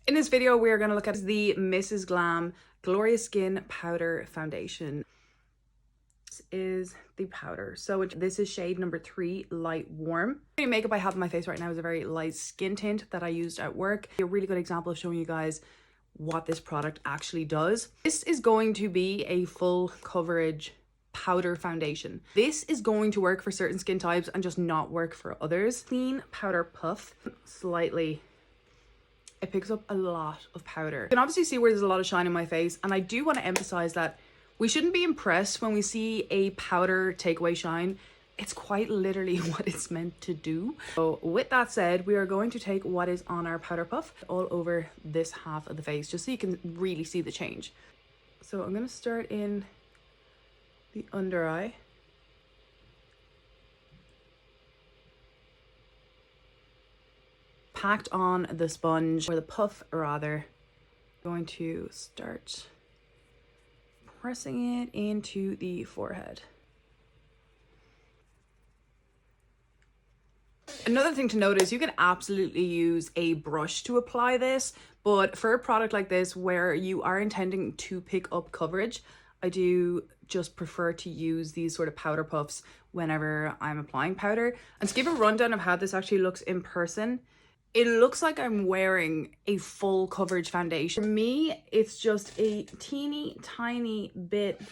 In this video, we are going to look at the Mrs. Glam Glorious Skin Powder Foundation. This is the powder. So this is shade number 3, Light Warm. The makeup I have on my face right now is a very light skin tint that I used at work. A really good example of showing you guys what this product actually does. This is going to be a full coverage powder foundation. This is going to work for certain skin types and just not work for others. Clean powder puff, slightly. It picks up a lot of powder. You can obviously see where there's a lot of shine in my face, and I do want to emphasize that we shouldn't be impressed when we see a powder take away shine. It's quite literally what it's meant to do. So with that said, we are going to take what is on our powder puff all over this half of the face, just so you can really see the change. So I'm going to start in the under eye. Packed on the sponge, or the puff rather. Going to start pressing it into the forehead. Another thing to note is you can absolutely use a brush to apply this, but for a product like this where you are intending to pick up coverage, I do just prefer to use these sort of powder puffs whenever I'm applying powder. And to give a rundown of how this actually looks in person, it looks like I'm wearing a full coverage foundation. For me, it's just a teeny tiny bit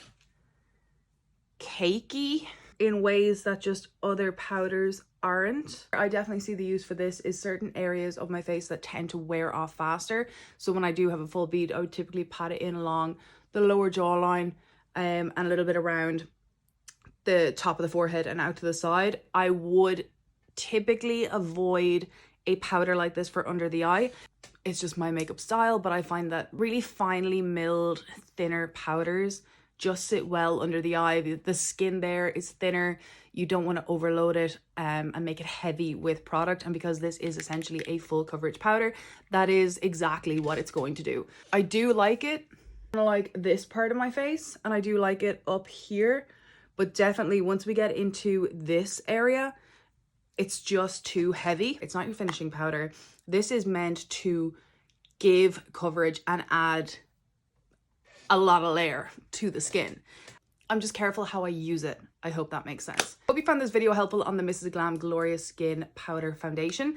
cakey in ways that just other powders aren't. I definitely see the use for this is certain areas of my face that tend to wear off faster. So when I do have a full bead, I would typically pat it in along the lower jawline and a little bit around the top of the forehead and out to the side. I would typically avoid a powder like this for under the eye. It's just my makeup style, but I find that really finely milled, thinner powders just sit well under the eye. The skin there is thinner. You don't want to overload it and make it heavy with product. And because this is essentially a full coverage powder, that is exactly what it's going to do. I do like it, like this part of my face, and I do like it up here, but definitely once we get into this area, it's just too heavy. It's not your finishing powder. This is meant to give coverage and add a lot of layer to the skin. I'm just careful how I use it. I hope that makes sense. Hope you found this video helpful on the Mrs. Glam Glorious Skin Powder Foundation.